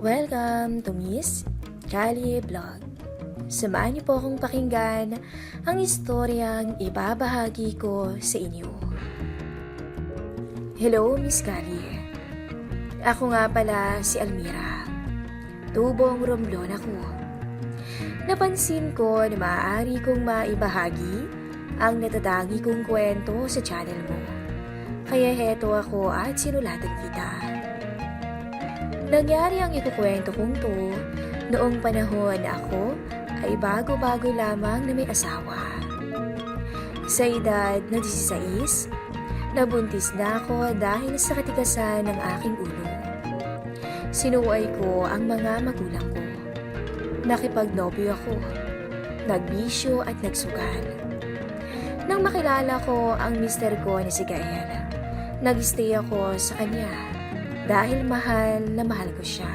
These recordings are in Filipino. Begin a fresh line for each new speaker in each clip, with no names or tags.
Welcome to Miss Kali Vlog. Samahan niyo po akong pakinggan ang istoryang ibabahagi ko sa inyo. Hello, Miss Kali. Ako nga pala si Almira. Tubong Romblon ako. Napansin ko na maaari kong maibahagi ang natatangi kong kwento sa channel mo. Kaya heto ako at sinulatan kita. Nangyari ang ikukwento kong to noong panahon na ako ay bago-bago lamang na may asawa. Sa edad na 16, nabuntis na ako dahil sa katikasan ng aking ulo. Sinuway ko ang mga magulang ko. Nakipagnobyo ako, nagbisyo at nagsugal. Nang makilala ko ang mister ko na si Gael, nag-stay ako sa kanya. Dahil mahal na mahal ko siya.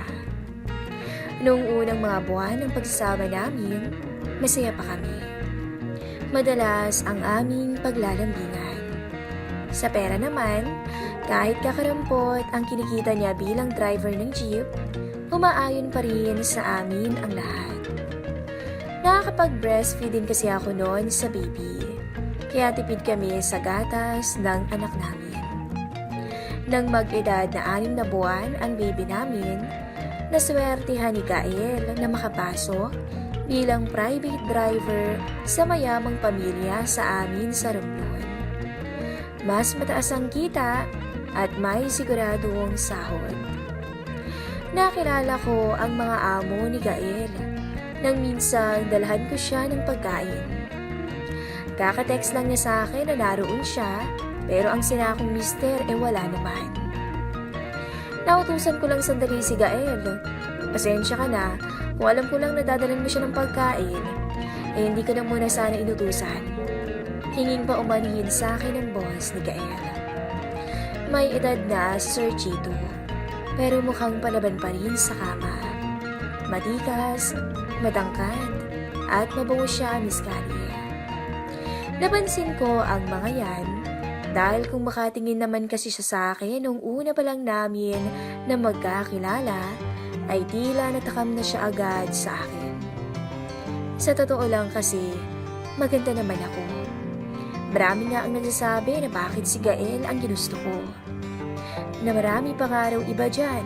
Noong unang mga buwan ng pagsasama namin, masaya pa kami. Madalas ang aming paglalambingan. Sa pera naman, kahit kakarampot ang kinikita niya bilang driver ng jeep, umaayon pa rin sa amin ang lahat. Nakakapag-breastfeed din kasi ako noon sa baby, kaya tipid kami sa gatas ng anak namin. Nang mag-edad na 6 na buwan ang baby namin, naswertihan ni Gael na makapasok bilang private driver sa mayamang pamilya sa amin sa Romblon. Mas mataas ang kita at may siguradong sahod. Nakilala ko ang mga amo ni Gael nang minsang dalhan ko siya ng pagkain. Kaka-text lang niya sa akin na naroon siya, pero ang sinakong mister wala naman. Nautusan ko lang sandali si Gael. Pasensya ka na, kung alam ko lang nadadalan mo siya ng pagkain, hindi ko na muna sana inutusan. Hinging pa umanihin sa akin ng boss ni Gael. May edad na si Sir Chito, pero mukhang palaban pa rin sa kama. Matikas, matangkad, at mabango siya, Miss Kali. Napansin ko ang mga yan dahil kung makatingin naman kasi siya sa akin nung una pa lang namin na magkakilala, ay tila natakam na siya agad sa akin. Sa totoo lang kasi, maganda naman ako. Marami nga ang nagsasabi na bakit si Gael ang ginusto ko. Na marami pa nga raw iba dyan.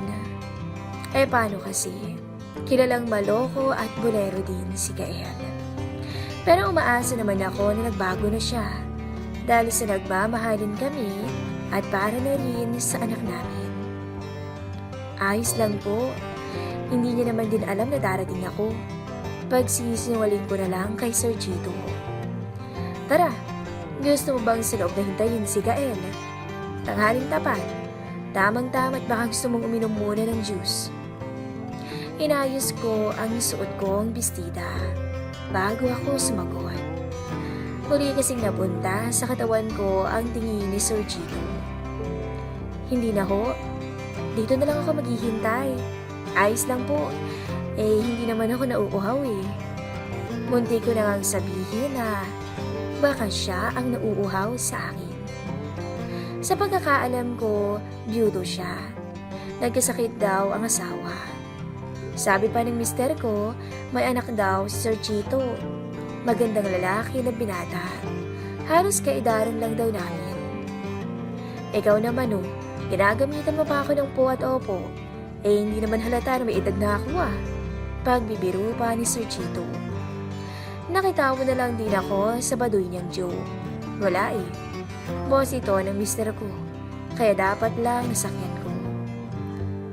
Paano kasi? Kilalang maloko at bolero din si Gael. Pero umaasa naman ako na nagbago na siya. Dahil sa nagmamahalin kami at para na rin sa anak namin. Ayos lang po, hindi niya naman din alam na darating ako. Pagsisinungaling ko na lang kay Sir Chito. Tara, gusto mo bang sa loob na hintayin si Gael? Tanghaling tapat, tamang-tama at baka gusto mong uminom muna ng juice. Inayos ko ang isuot kong bestida bago ako sumagot. Huli kasing napunta sa katawan ko ang tingin ni Sir Chito. Hindi na ho. Dito na lang ako maghihintay. Ayos lang po. Hindi naman ako nauuhaw eh. Munti ko na ngang sabihin na baka siya ang nauuhaw sa akin. Sa pagkakaalam ko, byudo siya. Nagkasakit daw ang asawa. Sabi pa ng mister ko, may anak daw si Sir Chito. Magandang lalaki na binata. Halos kaidaran lang daw namin. Ikaw naman ginagamitan mo pa ako ng po at opo. Hindi naman halata na may edad na ako Pagbibiro pa ni Sir Chito. Nakita mo na lang din ako sa baduy niyang Joe. Wala Boss ito ng mister ko. Kaya dapat lang nasakyan ko.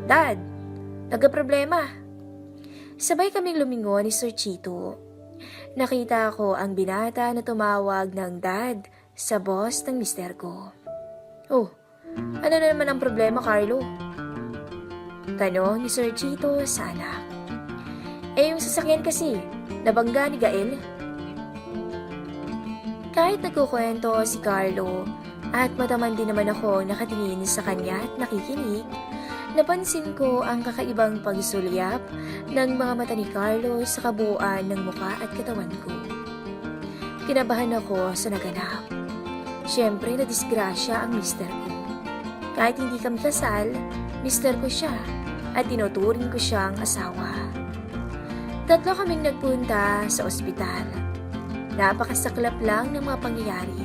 Dad, nagka-problema. Sabay kaming lumingon ni Sir Chito. Nakita ko ang binata na tumawag ng dad sa boss ng mister ko. Oh, ano na naman ang problema, Carlo? Tanong ni Sir Chito sa anak. Yung sasakyan kasi, nabangga ni Gael. Kahit nagkukwento si Carlo at mataman din naman ako nakatingin sa kanya at nakikinig, napansin ko ang kakaibang pagsulyap ng mga mata ni Carlo sa kabuuan ng muka at katawan ko. Kinabahan ako sa naganap. Siyempre, nadisgrasya ang mister ko. Kahit hindi kami kasal, mister ko siya at tinuturing ko siyang asawa. Tatlo kaming nagpunta sa ospital. Napakasaklap lang ng mga pangyayari.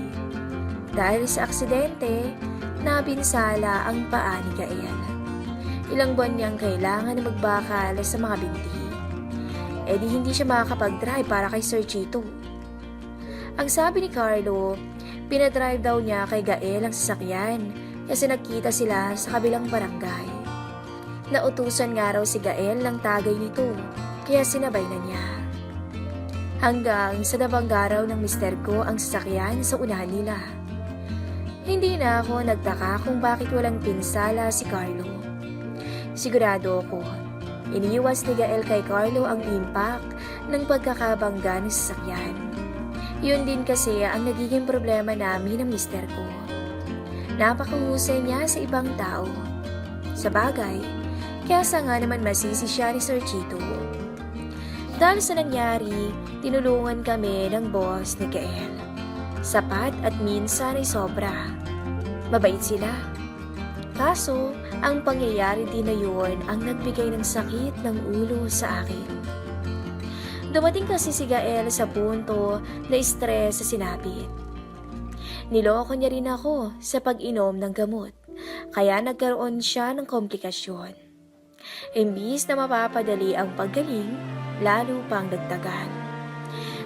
Dahil sa aksidente, nabinsala ang paa ni Gael. Ilang buwan niyang kailangan na magbakal sa mga binti. E di hindi siya makakapag-drive para kay Sir Chito. Ang sabi ni Carlo, pinadrive daw niya kay Gael ang sasakyan kasi nagkita sila sa kabilang barangay. Nautusan nga raw si Gael ng tagay nito, kaya sinabay na niya. Hanggang sa nabangga raw ng mister ko ang sasakyan sa unahan nila. Hindi na ako nagtaka kung bakit walang pinsala si Carlo. Sigurado ako, iniwas ni Gael kay Carlo ang impact ng pagkakabangga ng sasakyan. Yun din kasi ang nagiging problema namin ng mister ko. Napakahusay niya sa ibang tao. Sa bagay, kaya sa nga naman masisi siya ni Sir Chito. Dahil sa nangyari, tinulungan kami ng boss ni Gael. Sapat at minsan ay sobra. Mabait sila. Kaso, ang pangyayari din na yun ang nagbigay ng sakit ng ulo sa akin. Dumating kasi si Gael sa punto na stress sa sinapit. Niloko niya rin ako sa pag-inom ng gamot, kaya nagkaroon siya ng komplikasyon. Imbis na mapapadali ang paggaling, lalo pang nagtagal.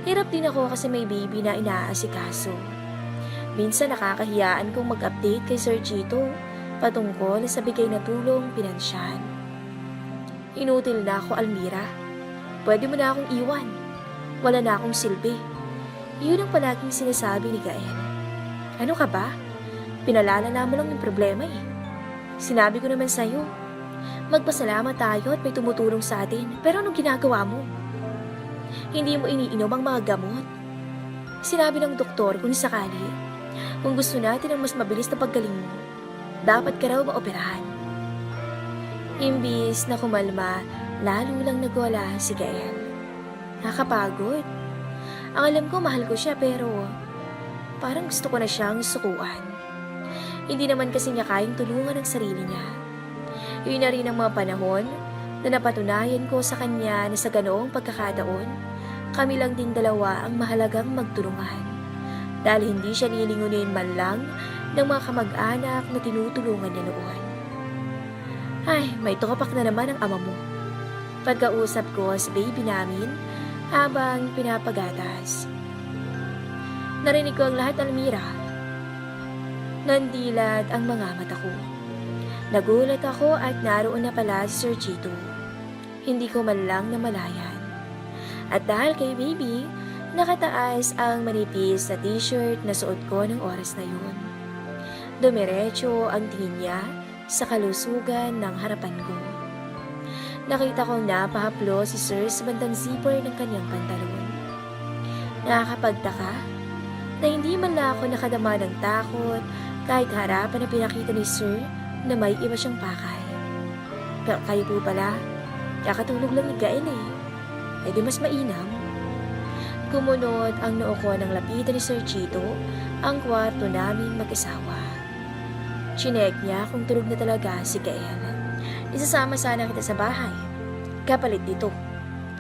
Hirap din ako kasi may baby na inaasikaso. Minsan nakakahiyaan kong mag-update kay Sir Chito patungkol sa bigay na tulong pinansyal. Inutil na ako, Almira. Pwede mo na akong iwan. Wala na akong silbi. Yun ang palaging sinasabi ni Gael. Ano ka ba? Pinalalala mo lang yung problema eh. Sinabi ko naman sa'yo, magpasalamat tayo at may tumutulong sa atin. Pero anong ginagawa mo? Hindi mo iniinom ang mga gamot. Sinabi ng doktor kung sakali, kung gusto natin ang mas mabilis na paggaling mo, dapat ka raw maoperahan. Imbis na kumalma, lalo lang nagwala si Gael. Nakapagod. Ang alam ko mahal ko siya pero parang gusto ko na siyang sukuan. Hindi naman kasi niya kayang tulungan ang sarili niya. Yun na rin ang mga panahon na napatunayan ko sa kanya na sa ganoong pagkakataon, kami lang din dalawa ang mahalagang magtulungan. Dahil hindi siya nilingunin man lang ng mga kamag-anak na tinutulungan niya noon. Ay, may tukapak na naman ang ama mo. Pagkausap ko sa baby namin habang pinapagatas. Narinig ko ang lahat, Almira. Nandilat ang mga mata ko. Nagulat ako at naroon na pala si Sir Chito. Hindi ko man lang namalayan. At dahil kay baby, nakataas ang manipis na t-shirt na suot ko ng oras na yun. Dumiretso ang tingin niya sa kalusugan ng harapan ko. Nakita kong napahaplo si Sir sa bandang zipper ng kanyang pantalon. Nakakapagtaka na hindi man lang ako nakadama ng takot kahit harapan na pinakita ni Sir na may iba siyang pakay. Kayo po pala, kakatulog lang ni Gael eh. E di mas mainam. Kumunot ang noo ko ng lapitan ni Sir Chito ang kwarto namin mag-asawa. Chinek niya kung tulog na talaga si Gael. Isasama sana kita sa bahay. Kapalit dito,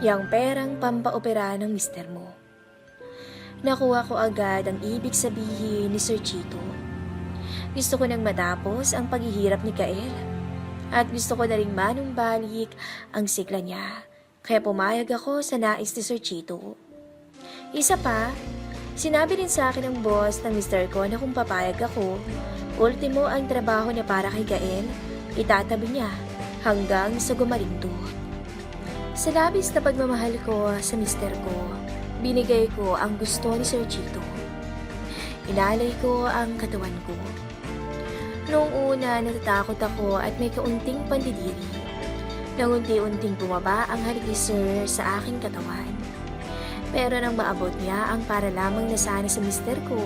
yung perang pampaopera ng mister mo. Nakuha ko agad ang ibig sabihin ni Sir Chito. Gusto ko nang matapos ang paghihirap ni Gael. At gusto ko na ring manumbalik ang sigla niya. Kaya pumayag ako sa nais ni Sir Chito. Isa pa, sinabi din sa akin ng boss ng mister ko na kung papayag ako, ultimo ang trabaho niya para kay Gael, itatabi niya hanggang sa gumaling to. Sa labis na pagmamahal ko sa mister ko, binigay ko ang gusto ni Sir Chito. Inalay ko ang katawan ko. Noong una, natatakot ako at may kaunting pandidiri. Nang unti-unting bumaba ang halik ni Sir sa aking katawan. Pero nang maabot niya ang para lamang nasana sa mister ko,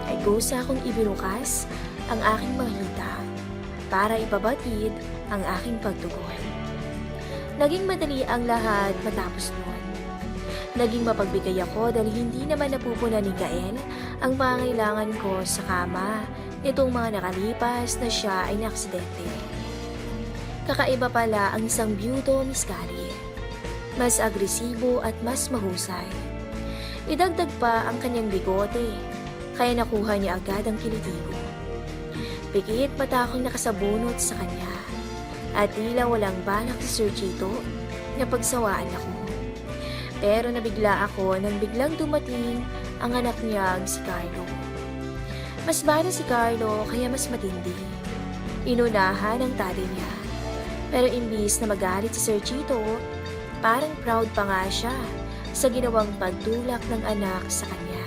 ay kusa akong ibinukas ang aking mga hita para ipabatid ang aking pagtugon. Naging madali ang lahat matapos noon. Naging mapagbigay ako dahil hindi naman napupuna ni Gael ang pangailangan ko sa kama nitong mga nakalipas na siya ay naaksidente. Kakaiba pala ang isang byudo ni Scully. Mas agresibo at mas mahusay. Idagdag pa ang kanyang bigote, kaya nakuha niya agad ang kilitibo. Pikit mata akong nakasabunot sa kanya, at tila walang balak si Sir Chito na pagsawaan ako. Pero nabigla ako nang biglang dumating ang anak niyang si Carlo. Mas bata si Carlo kaya mas matindi. Inunahan ang tatay niya. Pero imbis na magalit si Sir Chito, parang proud pa nga siya sa ginawang pagtulak ng anak sa kanya.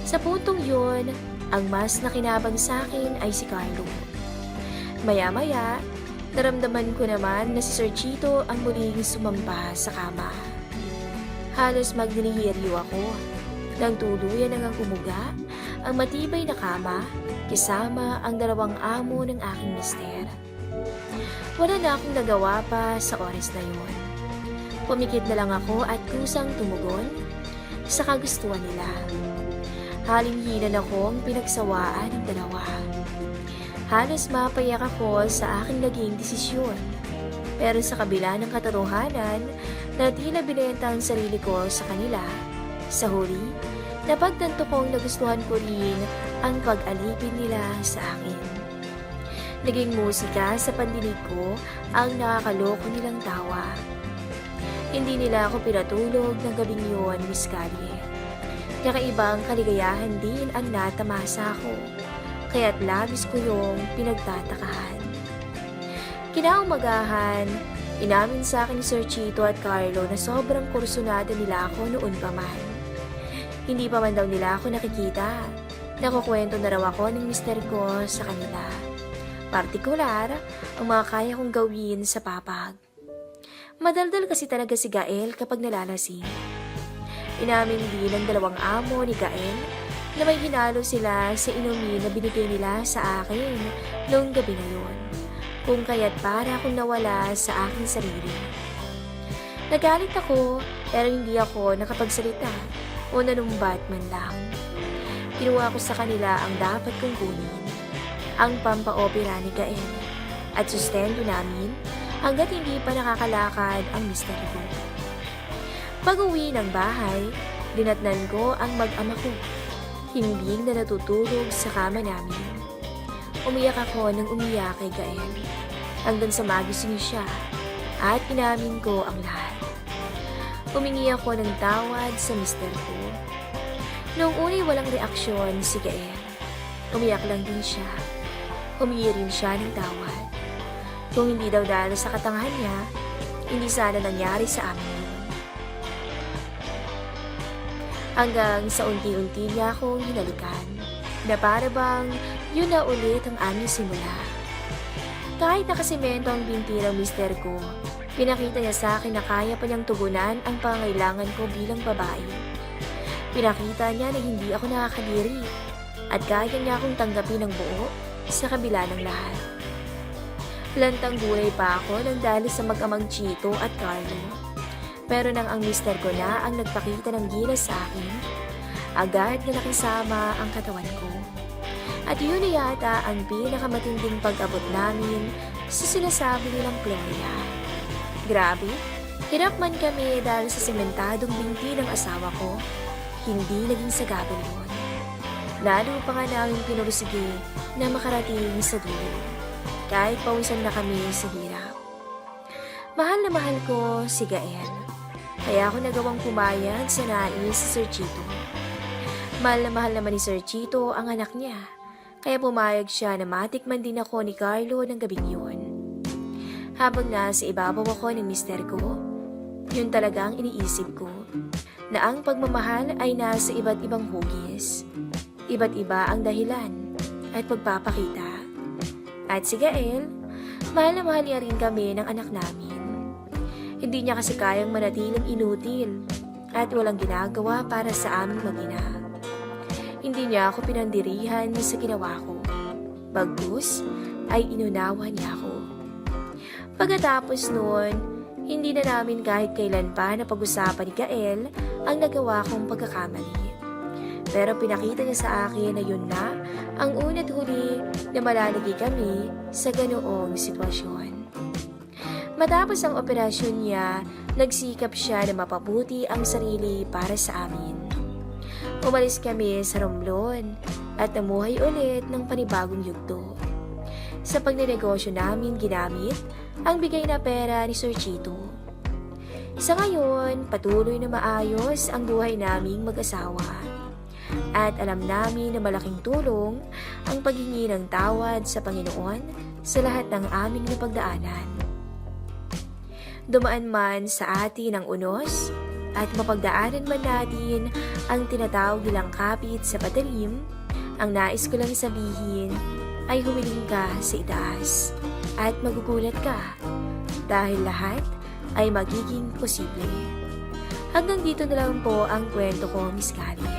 Sa puntong yun, ang mas nakinabang sa akin ay si Carlo. Maya-maya, naramdaman ko naman na si Sir Chito ang muling sumamba sa kama. Halos magdinihiryo ako nang tuluyan ang umuga ang matibay na kama kasama ang dalawang amo ng aking mister. Wala na akong nagawa pa sa oras na yun. Pumikit na lang ako at kusang tumugon sa kagustuhan nila. Halinhinan akong pinagsawaan ng dalawa. Halos mapayak ako sa aking naging desisyon. Pero sa kabila ng katotohanan na tila binenta ang sarili ko sa kanila, sa huli, napagtanto kong nagustuhan ko rin ang pag-alipin nila sa akin. Naging musika sa pandinig ko ang nakakaloko nilang tawa. Hindi nila ako pinatulog ng gabing yun, Miss Callie. Kakaibang kaligayahan din ang natamasa ko, kaya't labis ko yung pinagtatakahan. Kinaumagahan, inamin sa akin ni Sir Chito at Carlo na sobrang kursunado nila ako noon pa man. Hindi pa man daw nila ako nakikita. Nakukwento na raw ako ng mister ko sa kanila. Partikular, ang mga kaya kong gawin sa papag. Madaldal kasi talaga si Gael kapag nalalasing. Inamin din ng dalawang amo ni Gael na may hinalo sila sa inumin na binigay nila sa akin noong gabi na yun. Kung kaya't para akong nawala sa aking sarili. Nagalit ako pero hindi ako nakapagsalita o nanumbat man lang. Kinuha ko sa kanila ang dapat kong kunin, ang pampaopera ni Gael at sustento namin hanggat hindi pa nakakalakad ang mister ko. Pag-uwi ng bahay, dinatnan ko ang mag-ama ko, himbing na natutulog sa kama namin. Umiyak ako nang umiyak kay Gael hanggang sa magising siya at inamin ko ang lahat. Humingi ako ng tawad sa mister ko. Noong una'y walang reaksyon si Gael. Umiyak lang din siya. Humingi rin siya ng tawad. Kung hindi daw dahil sa katangahan niya, hindi sana nangyari sa amin yun. Hanggang sa unti-unti niya akong hinalikan na para bang yun na ulit ang aming simula. Kahit nakasemento ang binti ng mister ko, pinakita niya sa akin na kaya pa niyang tugunan ang pangailangan ko bilang babae. Pinakita niya na hindi ako nakakadiri at kaya niya akong tanggapin ng buo sa kabila ng lahat. Lantang gulay pa ako nang dahil sa mag-amang Chito at Carlo. Pero nang ang mister ko na ang nagpakita ng gilas sa akin, agad na nakisama ang katawan ko. At yun na yata ang pinakamatinding pag-abot namin sa sinasabi nilang Gloria. Grabe, hirap man kami dahil sa sementadong binti ng asawa ko, hindi naging sagabal yun. Lalo pa nga namin pinursige na makarating sa dulo, kahit pawisan na kami sa hirap. Mahal na mahal ko si Gael, kaya ako nagawang pumayag sa nais si Sir Chito. Mahal na mahal naman ni Sir Chito ang anak niya, kaya pumayag siya na matikman din ako ni Carlo ng gabing yun. Habang nasa ibabaw ako ng mister ko, yun talagang iniisip ko, na ang pagmamahal ay nasa iba't ibang hugis. Iba't iba ang dahilan at pagpapakita. At si Gael, mahal na mahal niya rin kami ng anak namin. Hindi niya kasi kayang manatiling inutil at walang ginagawa para sa aming mag-ina. Hindi niya ako pinandirihan sa ginawa ko. Bagkus ay inunawa niya ako. Pagkatapos noon, hindi na namin kahit kailan pa napag-usapan ni Gael ang nagawa kong pagkakamali. Pero pinakita niya sa akin na yun na ang una't huli na malalagi kami sa ganoong sitwasyon. Matapos ang operasyon niya, nagsikap siya na mapabuti ang sarili para sa amin. Umalis kami sa Romblon at namuhay ulit ng panibagong yugto. Sa pagnenegosyo namin ginamit ang bigay na pera ni Sir Chito. Sa ngayon, patuloy na maayos ang buhay naming mag-asawa. At alam namin na malaking tulong ang paghingi ng tawad sa Panginoon sa lahat ng aming napagdaanan. Dumaan man sa atin ang unos at mapagdaanan man natin ang tinatawag nilang kapit sa patalim, ang nais ko lang sabihin ay humiling ka sa itaas at magugulat ka dahil lahat ay magiging posible. Hanggang dito na lang po ang kwento ko, Miss Kali.